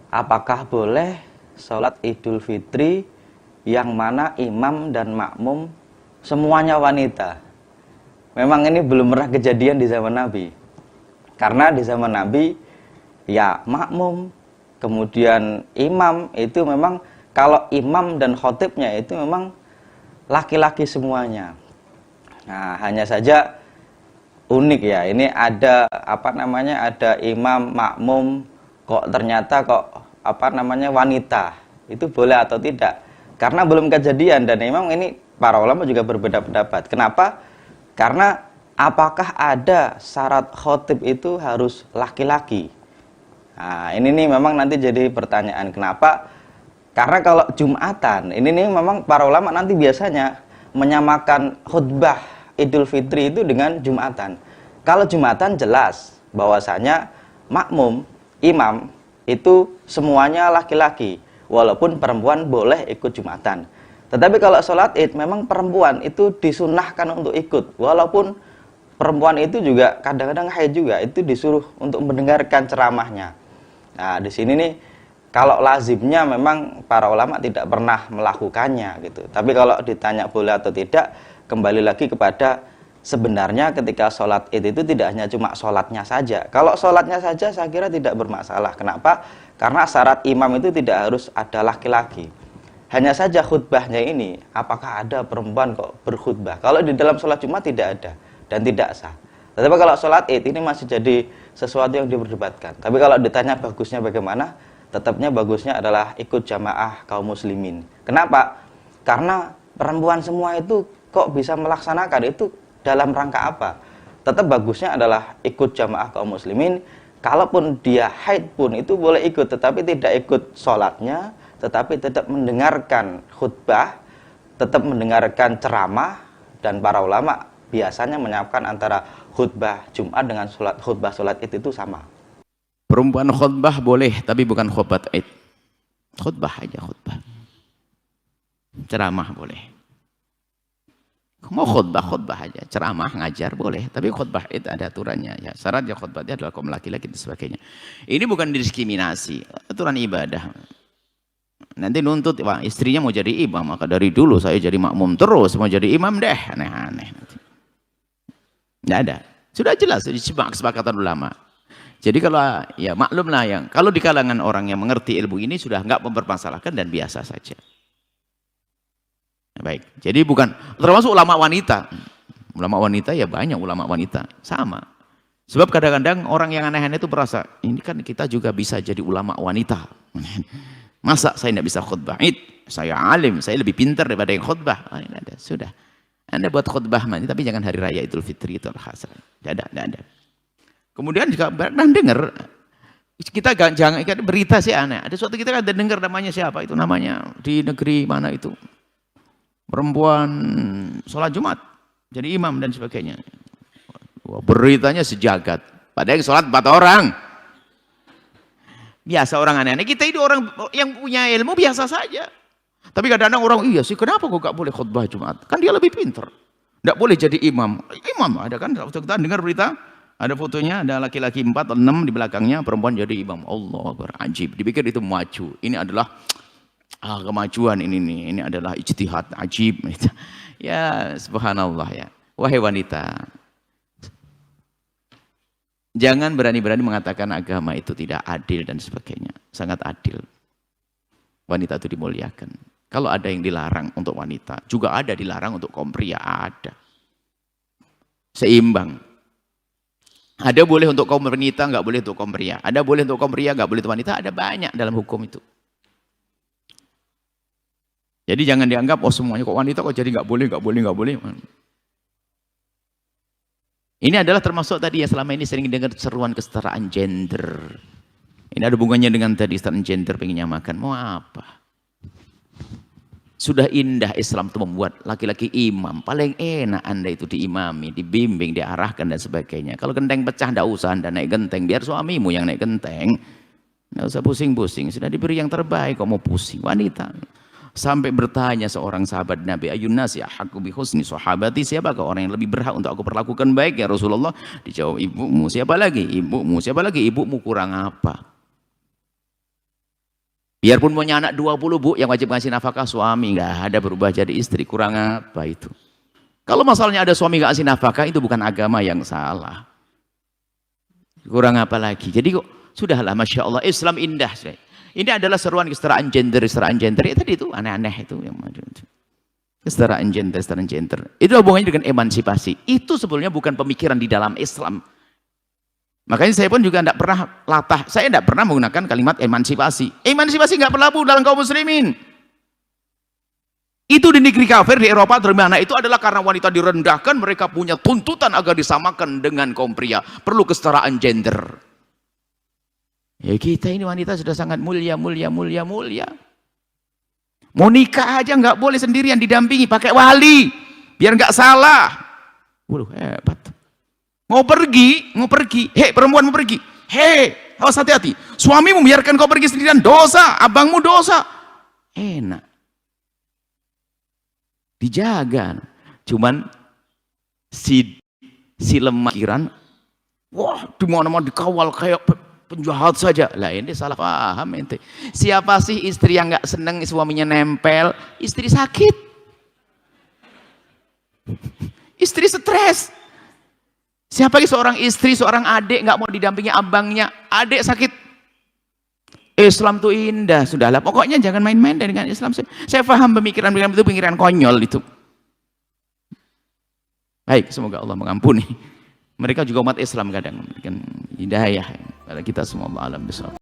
apakah boleh sholat Idul Fitri yang mana imam dan makmum semuanya wanita? Memang ini belum pernah kejadian di zaman Nabi. Karena di zaman Nabi, ya makmum, kemudian imam itu memang, kalau imam dan khotibnya itu memang laki-laki semuanya. Nah, hanya saja unik ya, ini ada ada imam makmum kok ternyata wanita. Itu boleh atau tidak? Karena belum kejadian, dan memang ini para ulama juga berbeda pendapat. Kenapa? Karena apakah ada syarat khotib itu harus laki-laki? Nah, ini nih memang nanti jadi pertanyaan. Kenapa? Karena kalau Jumatan, ini nih memang para ulama nanti biasanya menyamakan khutbah Idul Fitri itu dengan Jumatan. Kalau Jumatan jelas bahwasanya makmum, imam itu semuanya laki-laki, walaupun perempuan boleh ikut Jumatan. Tetapi kalau sholat Id memang perempuan itu disunahkan untuk ikut, walaupun perempuan itu juga kadang-kadang haid juga, itu disuruh untuk mendengarkan ceramahnya. Nah, di sini nih kalau lazimnya memang para ulama tidak pernah melakukannya gitu. Tapi kalau ditanya boleh atau tidak, kembali lagi kepada sebenarnya ketika sholat Id itu tidak hanya cuma sholatnya saja. Kalau sholatnya saja saya kira tidak bermasalah. Kenapa? Karena syarat imam itu tidak harus ada laki-laki. Hanya saja khutbahnya ini, apakah ada perempuan kok berkhutbah? Kalau di dalam sholat Jumat tidak ada dan tidak sah. Tetapi kalau sholat Id ini masih jadi sesuatu yang diperdebatkan. Tapi kalau ditanya bagusnya bagaimana, tetapnya bagusnya adalah ikut jamaah kaum muslimin. Kenapa? Karena perempuan semua itu kok bisa melaksanakan itu dalam rangka apa? Tetap bagusnya adalah ikut jamaah kaum muslimin. Kalaupun dia haid pun itu boleh ikut, tetapi tidak ikut sholatnya, tetapi tetap mendengarkan khutbah, tetap mendengarkan ceramah. Dan para ulama biasanya menyiapkan antara khutbah Jumat dengan khutbah sholat Id itu sama. Perempuan khutbah boleh, tapi bukan khutbah Id. Khutbah aja, khutbah. Ceramah boleh. Mau khutbah aja, ceramah, ngajar boleh, tapi khutbah Id ada aturannya. Ya, syaratnya khutbahnya adalah kaum laki-laki dan sebagainya. Ini bukan diskriminasi, aturan ibadah. Nanti nuntut, wah istrinya mau jadi imam, maka dari dulu saya jadi makmum terus, mau jadi imam deh, aneh-aneh. Nggak ada, sudah jelas, kesepakatan ulama. Jadi kalau ya maklumlah yang kalau di kalangan orang yang mengerti ilmu ini sudah nggak mempermasalahkan dan biasa saja. Baik, jadi bukan termasuk ulama wanita. Ulama wanita ya banyak ulama wanita sama. Sebab kadang-kadang orang yang aneh-aneh itu merasa ini kan kita juga bisa jadi ulama wanita. Masa saya tidak bisa khutbah Id? Saya alim, saya lebih pintar daripada yang khutbah. Oh, ini ada, sudah. Anda buat khutbah tapi jangan hari raya Idul Fitri itu al-hasr. Tidak ada. Kemudian juga pernah dengar kita jangan berita sih aneh. Ada suatu kita kan dengar namanya siapa itu namanya di negeri mana itu perempuan sholat Jumat jadi imam dan sebagainya. Wah, beritanya sejagat. Padahal yang sholat 4 orang. Biasa orang aneh-aneh. Kita ini orang yang punya ilmu biasa saja. Tapi kadang-kadang orang iya sih kenapa kok gak boleh khutbah Jumat? Kan dia lebih pintar. Tidak boleh jadi imam. Imam ada kan? Waktu kita dengar berita. Ada fotonya, ada laki-laki 4 atau 6 di belakangnya, perempuan jadi imam. Allah berajib. Dipikir itu maju. Ini adalah kemajuan ini adalah ijtihad ajib. Ya subhanallah ya. Wahai wanita, jangan berani-berani mengatakan agama itu tidak adil dan sebagainya. Sangat adil. Wanita itu dimuliakan. Kalau ada yang dilarang untuk wanita, juga ada dilarang untuk kaum pria, ada. Seimbang. Ada boleh untuk kaum wanita, nggak boleh untuk kaum pria. Ada boleh untuk kaum pria, nggak boleh untuk wanita. Ada banyak dalam hukum itu. Jadi jangan dianggap oh semuanya kok wanita kok jadi nggak boleh. Ini adalah termasuk tadi ya selama ini sering dengar seruan kesetaraan gender. Ini ada hubungannya dengan tadi kesetaraan gender pengen nyamakan. Mau apa? Sudah indah Islam itu membuat laki-laki imam. Paling enak Anda itu diimami, dibimbing, diarahkan dan sebagainya. Kalau genteng pecah tidak usah Anda naik genteng, biar suamimu yang naik genteng. Tidak usah pusing-pusing, sudah diberi yang terbaik kok mau pusing. Wanita. Sampai bertanya seorang sahabat Nabi, ayun nasi ahaqqu bi husni sahabati, siapakah orang yang lebih berhak untuk aku perlakukan baik ya Rasulullah? Dijawab ibumu. Siapa lagi? Ibumu. Siapa lagi? Ibumu kurang apa? Biarpun punya anak 20 bu, yang wajib ngasih nafkah suami, nggak ada berubah jadi istri, kurang apa itu? Kalau masalahnya ada suami nggak ngasih nafkah, itu bukan agama yang salah. Kurang apa lagi? Jadi kok sudahlah, masya Allah, Islam indah. Ini adalah seruan kesetaraan gender. Ya, tadi itu aneh-aneh itu yang kesetaraan gender. Itu hubungannya dengan emansipasi. Itu sebetulnya bukan pemikiran di dalam Islam. Makanya saya pun juga tidak pernah saya tidak pernah menggunakan kalimat emansipasi. Emansipasi nggak berlaku dalam kaum muslimin. Itu di negeri kafir di Eropa, di mana itu adalah karena wanita direndahkan, mereka punya tuntutan agar disamakan dengan kaum pria. Perlu kesetaraan gender. Ya kita ini wanita sudah sangat mulia. Mau nikah aja nggak boleh sendirian, didampingi pakai wali, biar nggak salah. Waduh, hebat. Mau pergi, hei perempuan mau pergi, hei awas hati-hati, suami membiarkan kau pergi sendirian, dosa, abangmu dosa. Enak, dijaga. Cuman si lemah pikiran, wah di mana-mana dikawal kayak penjahat saja. Lah ini salah paham ente. Siapa sih istri yang nggak seneng suaminya nempel? Istri sakit, istri stres. Siapa lagi seorang istri, seorang adik nggak mau didampingi abangnya, adik sakit. Islam tuh indah, sudahlah. Pokoknya jangan main-main dengan Islam. Saya paham pemikiran itu pemikiran konyol itu. Baik, semoga Allah mengampuni. Mereka juga umat Islam kadang memberikan hidayah pada kita semua. Alam besar.